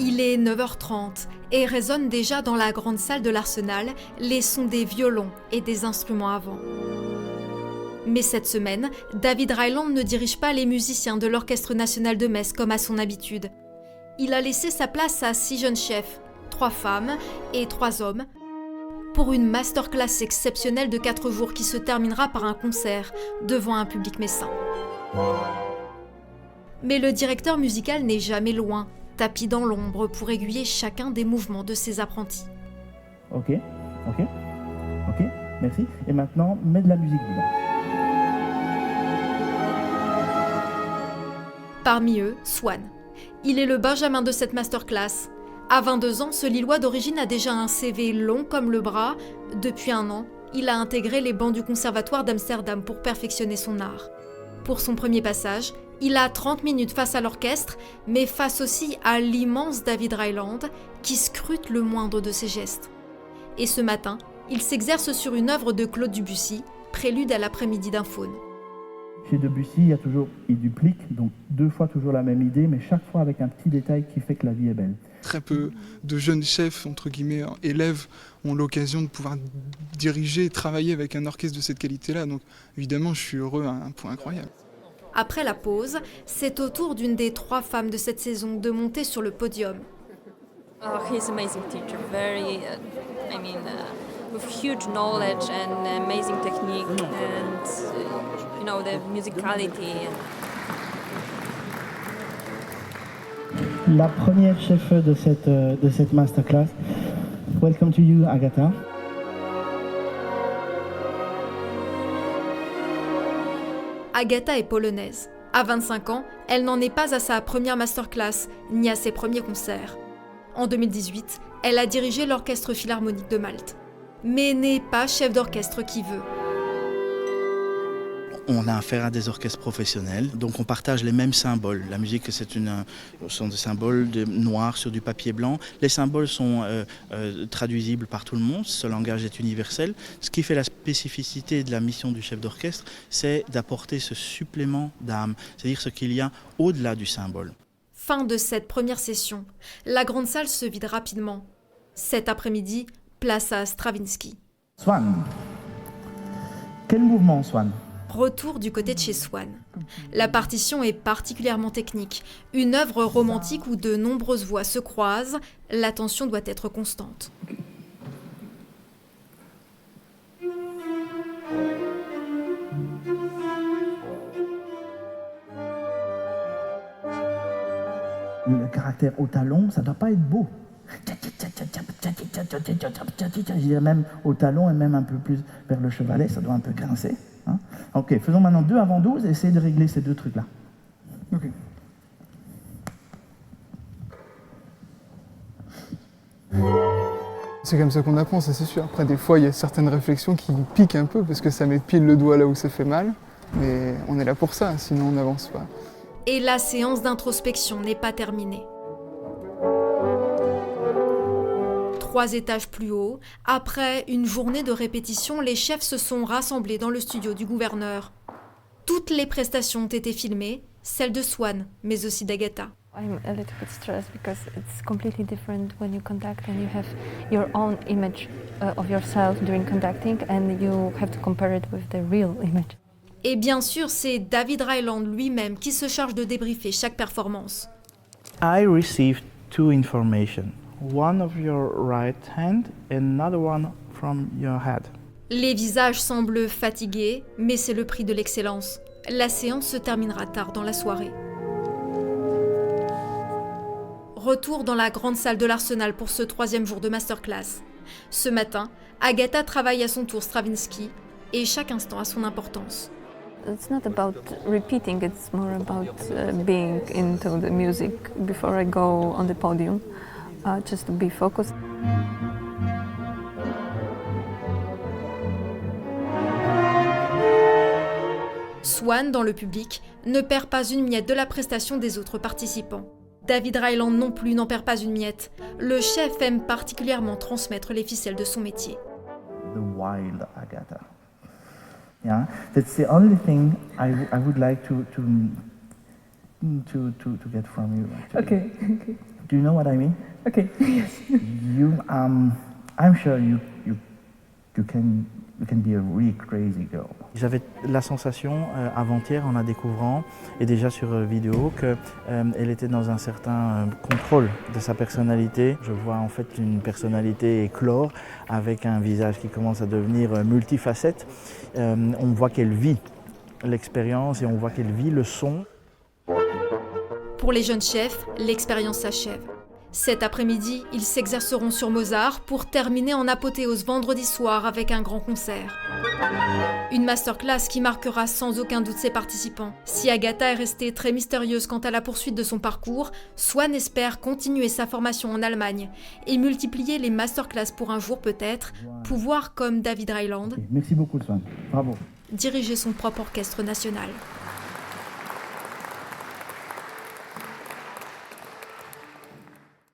Il est 9h30 et résonnent déjà dans la grande salle de l'Arsenal les sons des violons et des instruments à vent. Mais cette semaine, David Ryland ne dirige pas les musiciens de l'Orchestre national de Metz comme à son habitude. Il a laissé sa place à 6 jeunes chefs, 3 femmes et 3 hommes, pour une masterclass exceptionnelle de 4 jours qui se terminera par un concert devant un public messin. Mais le directeur musical n'est jamais loin, tapis dans l'ombre pour aiguiller chacun des mouvements de ses apprentis. Ok, merci. Et maintenant, mets de la musique dedans. Parmi eux, Swan. Il est le benjamin de cette masterclass. À 22 ans, ce Lillois d'origine a déjà un CV long comme le bras. Depuis 1 an, il a intégré les bancs du Conservatoire d'Amsterdam pour perfectionner son art. Pour son premier passage, il a 30 minutes face à l'orchestre, mais face aussi à l'immense David Ryland, qui scrute le moindre de ses gestes. Et ce matin, il s'exerce sur une œuvre de Claude Debussy, Prélude à l'après-midi d'un faune. Chez Debussy, il duplique, donc 2 fois toujours la même idée, mais chaque fois avec un petit détail qui fait que la vie est belle. Très peu de jeunes chefs, entre guillemets, élèves, ont l'occasion de pouvoir diriger et travailler avec un orchestre de cette qualité-là. Donc évidemment, je suis heureux à un point incroyable. Après la pause, c'est au tour d'une des 3 femmes de cette saison de monter sur le podium. Oh, he's an amazing teacher, with huge knowledge and amazing technique and, the musicality. La première chef de cette masterclass. Welcome to you, Agatha. Agatha est polonaise. À 25 ans, elle n'en est pas à sa première masterclass, ni à ses premiers concerts. En 2018, elle a dirigé l'Orchestre Philharmonique de Malte. Mais n'est pas chef d'orchestre qui veut. On a affaire à des orchestres professionnels, donc on partage les mêmes symboles. La musique, sont des symboles noirs sur du papier blanc. Les symboles sont traduisibles par tout le monde, ce langage est universel. Ce qui fait la spécificité de la mission du chef d'orchestre, c'est d'apporter ce supplément d'âme, c'est-à-dire ce qu'il y a au-delà du symbole. Fin de cette première session. La grande salle se vide rapidement. Cet après-midi, place à Stravinsky. Swan. Quel mouvement, Swan ? Retour du côté de chez Swan. La partition est particulièrement technique. Une œuvre romantique où de nombreuses voix se croisent, l'attention doit être constante. Le caractère au talon, ça ne doit pas être beau. Je dirais même au talon et même un peu plus vers le chevalet, ça doit un peu grincer. Hein. Ok, faisons maintenant 2 avant 12 et essayez de régler ces 2 trucs-là. Ok. C'est comme ça qu'on apprend, ça c'est sûr. Après, des fois, il y a certaines réflexions qui piquent un peu parce que ça met pile le doigt là où ça fait mal. Mais on est là pour ça, sinon on n'avance pas. Et la séance d'introspection n'est pas terminée. 3 étages plus haut, après une journée de répétition, les chefs se sont rassemblés dans le studio du gouverneur. Toutes les prestations ont été filmées, celles de Swan, mais aussi d'Agatha. I'm a little bit stressed because it's completely different when you conduct and you have your own image of yourself during conducting and you have to compare it with the real image. Et bien sûr, c'est David Ryland lui-même qui se charge de débriefer chaque performance. I received 2 information. One of your right hand and another one from your head. Les visages semblent fatigués, mais c'est le prix de l'excellence. La séance se terminera tard dans la soirée. Retour dans la grande salle de l'Arsenal pour ce 3e jour de masterclass. Ce matin, Agatha travaille à son tour Stravinsky et chaque instant a son importance. It's not about repeating, it's more about being into the music before I go on the podium, just to be focused. Swan, dans le public, ne perd pas une miette de la prestation des autres participants. David Ryland non plus n'en perd pas une miette. Le chef aime particulièrement transmettre les ficelles de son métier. The wild Agatha. Yeah, that's the only thing I would like to get from you. Actually. Okay. Do you know what I mean? Okay. I'm sure you can be a really crazy girl. J'avais la sensation avant-hier en la découvrant et déjà sur vidéo qu'elle était dans un certain contrôle de sa personnalité. Je vois en fait une personnalité éclore avec un visage qui commence à devenir multifacette. On voit qu'elle vit l'expérience et on voit qu'elle vit le son. Pour les jeunes chefs, l'expérience s'achève. Cet après-midi, ils s'exerceront sur Mozart pour terminer en apothéose vendredi soir avec un grand concert. Une masterclass qui marquera sans aucun doute ses participants. Si Agatha est restée très mystérieuse quant à la poursuite de son parcours, Swan espère continuer sa formation en Allemagne et multiplier les masterclass pour un jour peut-être, pouvoir, comme David Ryland, Merci beaucoup, Swan. Bravo. diriger son propre orchestre national.